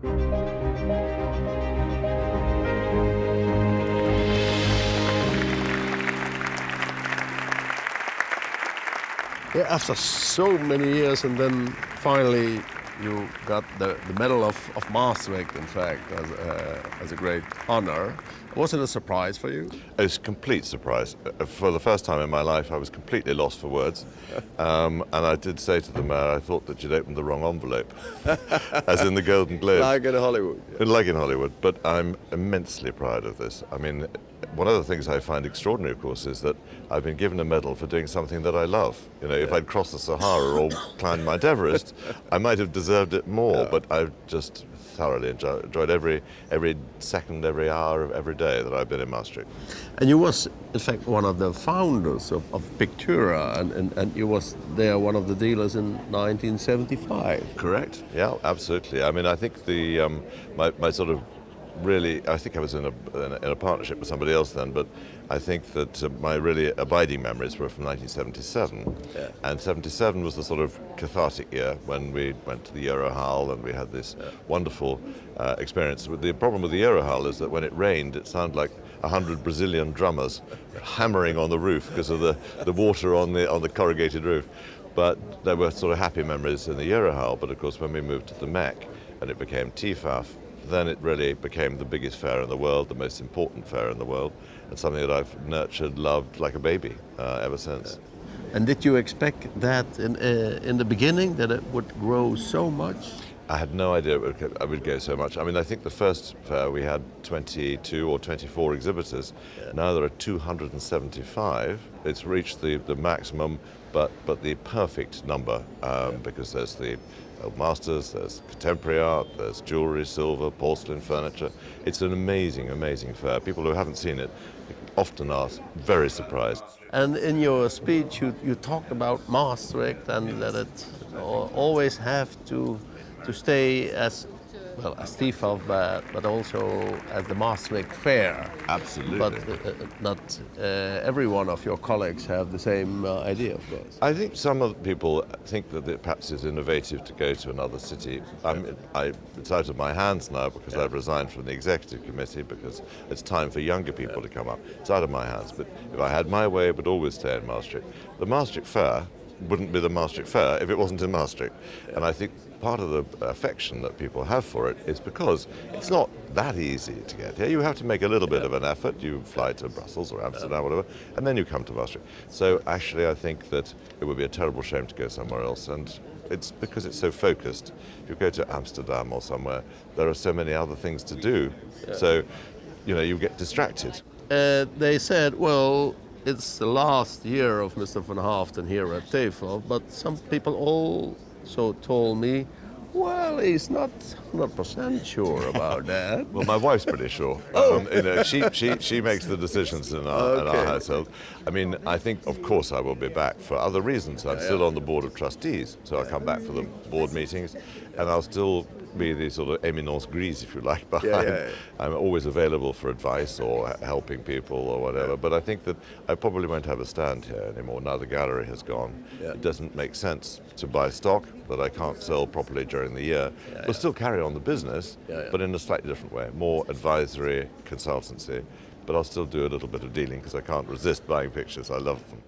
Yeah, after so many years, and then finally you got the Medal of Maastricht, in fact, as a great honor. Was it a surprise for you? It's a complete surprise. For the first time in my life, I was completely lost for words. And I did say to the mayor, I thought that you'd opened the wrong envelope, as in the Golden Globe. Like in Hollywood. Yeah. Like in Hollywood. But I'm immensely proud of this. I mean, one of the things I find extraordinary, of course, is that I've been given a medal for doing something that I love. You know, if I'd crossed the Sahara or climbed Mount Everest, I might have deserved it more, but I've just thoroughly enjoyed every second, every hour of every day that I've been in Maastricht. And you was, in fact, one of the founders of Pictura, and you was there one of the dealers in 1975. Correct. Yeah, absolutely. I mean, I think the my sort of really, I think I was in a partnership with somebody else then, but I think that my really abiding memories were from 1977. Yeah. And 77 was the sort of cathartic year when we went to the Eurohall and we had this wonderful experience. The problem with the Eurohall is that when it rained, it sounded like 100 Brazilian drummers hammering on the roof because of the water on the corrugated roof. But there were sort of happy memories in the Eurohall, but of course when we moved to the MEC and it became TEFAF, then it really became the biggest fair in the world, the most important fair in the world, and something that I've nurtured, loved like a baby ever since. And did you expect that in the beginning, that it would grow so much? I had no idea it would go so much. I mean, I think the first fair we had 22 or 24 exhibitors. Yeah. Now there are 275. It's reached the maximum, but the perfect number because there's the old masters, there's contemporary art, there's jewellery, silver, porcelain, furniture. It's an amazing, amazing fair. People who haven't seen it often are very surprised. And in your speech, you talked about Maastricht and that it always have to stay as well as TEFAF, but also as the Maastricht Fair. Absolutely. But not every one of your colleagues have the same idea, of course. I think some of the people think that it perhaps is innovative to go to another city. It's out of my hands now because I've resigned from the executive committee because it's time for younger people to come up. It's out of my hands, but if I had my way, it would always stay in Maastricht. The Maastricht Fair wouldn't be the Maastricht Fair if it wasn't in Maastricht. And I think part of the affection that people have for it is because it's not that easy to get here. You have to make a little bit of an effort. You fly to Brussels or Amsterdam or whatever, and then you come to Maastricht. So actually I think that it would be a terrible shame to go somewhere else, and it's because it's so focused. If you go to Amsterdam or somewhere, there are so many other things to do. Yeah. So, you know, you get distracted. They said, well, it's the last year of Mr. van Haeften here at TEFAF, but some people also told me, well, he's not 100% sure about that. Well, my wife's pretty sure. You know, she makes the decisions in our household. I mean, I think, of course, I will be back for other reasons. I'm still on the board of trustees, so I'll come back for the board meetings, and I'll still be the sort of éminence grise, if you like, behind. I'm always available for advice or helping people or whatever, but I think that I probably won't have a stand here anymore. Now the gallery has gone. It doesn't make sense to buy stock that I can't sell properly during the year. We'll still carry on the business, but in a slightly different way, more advisory, consultancy, but I'll still do a little bit of dealing because I can't resist buying pictures. I love them.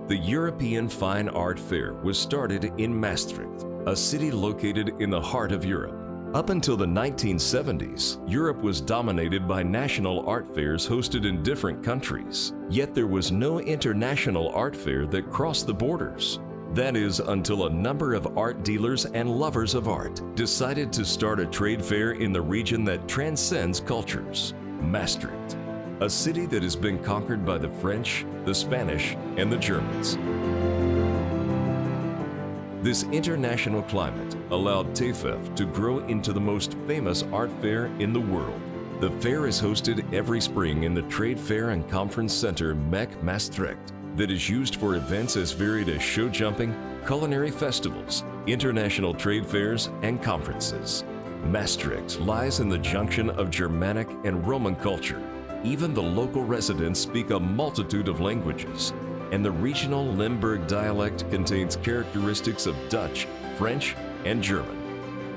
The European Fine Art Fair was started in Maastricht, a city located in the heart of Europe. Up until the 1970s, Europe was dominated by national art fairs hosted in different countries. Yet there was no international art fair that crossed the borders. That is until a number of art dealers and lovers of art decided to start a trade fair in the region that transcends cultures, Maastricht. A city that has been conquered by the French, the Spanish, and the Germans. This international climate allowed TEFAF to grow into the most famous art fair in the world. The fair is hosted every spring in the Trade Fair and Conference Center MEC Maastricht that is used for events as varied as show jumping, culinary festivals, international trade fairs, and conferences. Maastricht lies in the junction of Germanic and Roman culture. Even the local residents speak a multitude of languages, and the regional Limburg dialect contains characteristics of Dutch, French, and German.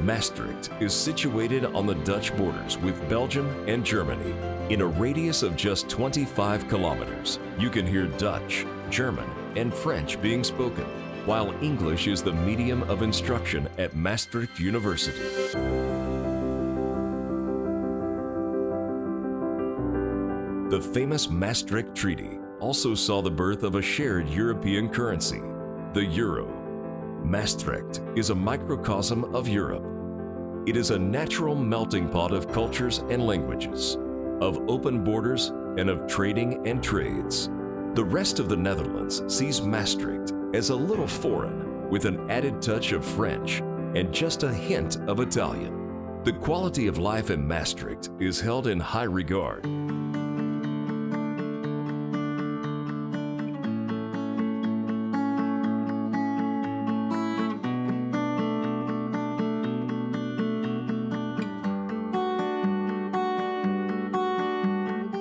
Maastricht is situated on the Dutch borders with Belgium and Germany. In a radius of just 25 kilometers, you can hear Dutch, German, and French being spoken, while English is the medium of instruction at Maastricht University. The famous Maastricht Treaty also saw the birth of a shared European currency, the euro. Maastricht is a microcosm of Europe. It is a natural melting pot of cultures and languages, of open borders and of trading and trades. The rest of the Netherlands sees Maastricht as a little foreign, with an added touch of French and just a hint of Italian. The quality of life in Maastricht is held in high regard.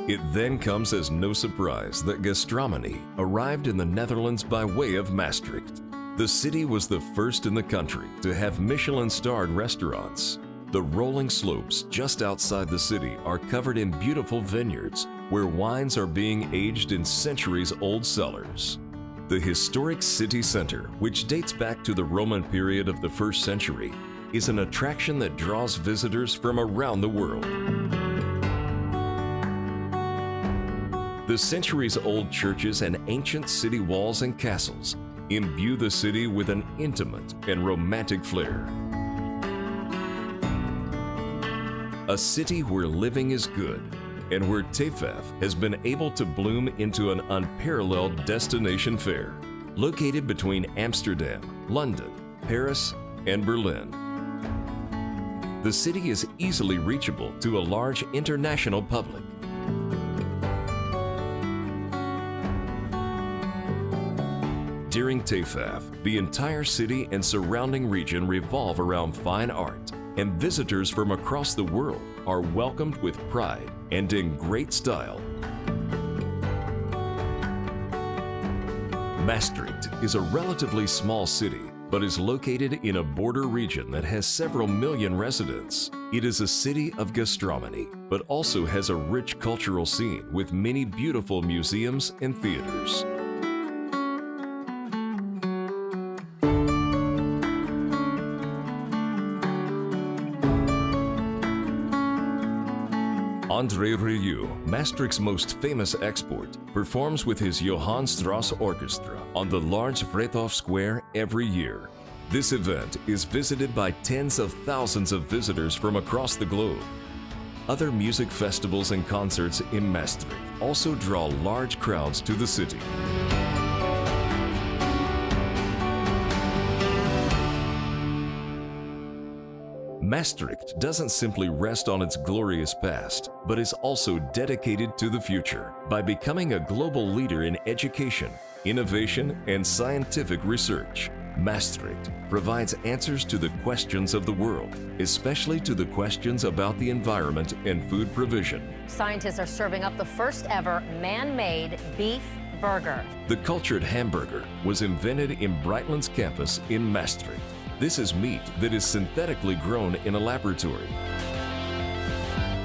It then comes as no surprise that gastronomy arrived in the Netherlands by way of Maastricht. The city was the first in the country to have Michelin-starred restaurants. The rolling slopes just outside the city are covered in beautiful vineyards where wines are being aged in centuries-old cellars. The historic city center, which dates back to the Roman period of the 1st century, is an attraction that draws visitors from around the world. The centuries-old churches and ancient city walls and castles imbue the city with an intimate and romantic flair. A city where living is good and where TEFAF has been able to bloom into an unparalleled destination fair, located between Amsterdam, London, Paris, and Berlin. The city is easily reachable to a large international public. During TEFAF, the entire city and surrounding region revolve around fine art, and visitors from across the world are welcomed with pride and in great style. Maastricht is a relatively small city, but is located in a border region that has several million residents. It is a city of gastronomy, but also has a rich cultural scene with many beautiful museums and theaters. André Rieu, Maastricht's most famous export, performs with his Johann Strauss Orchestra on the large Vredhof Square every year. This event is visited by tens of thousands of visitors from across the globe. Other music festivals and concerts in Maastricht also draw large crowds to the city. Maastricht doesn't simply rest on its glorious past, but is also dedicated to the future by becoming a global leader in education, innovation, and scientific research. Maastricht provides answers to the questions of the world, especially to the questions about the environment and food provision. Scientists are serving up the first ever man-made beef burger. The cultured hamburger was invented in Breitland's campus in Maastricht. This is meat that is synthetically grown in a laboratory.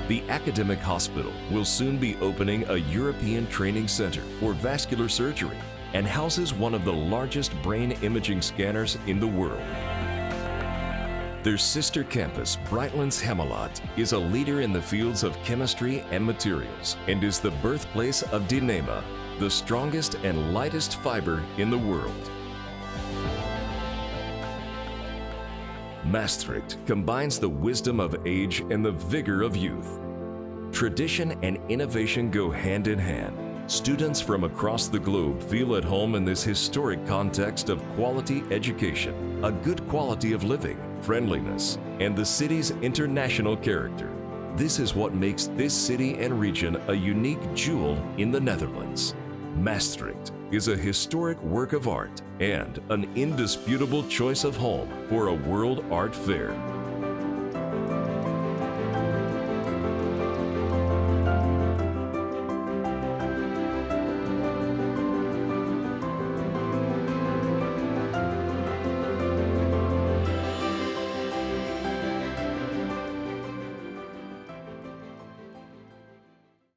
The academic hospital will soon be opening a European training center for vascular surgery and houses one of the largest brain imaging scanners in the world. Their sister campus, Breitland's Hemmelot, is a leader in the fields of chemistry and materials and is the birthplace of Dyneema, the strongest and lightest fiber in the world. Maastricht combines the wisdom of age and the vigor of youth. Tradition and innovation go hand in hand. Students from across the globe feel at home in this historic context of quality education, a good quality of living, friendliness, and the city's international character. This is what makes this city and region a unique jewel in the Netherlands. Maastricht is a historic work of art and an indisputable choice of home for a World Art Fair.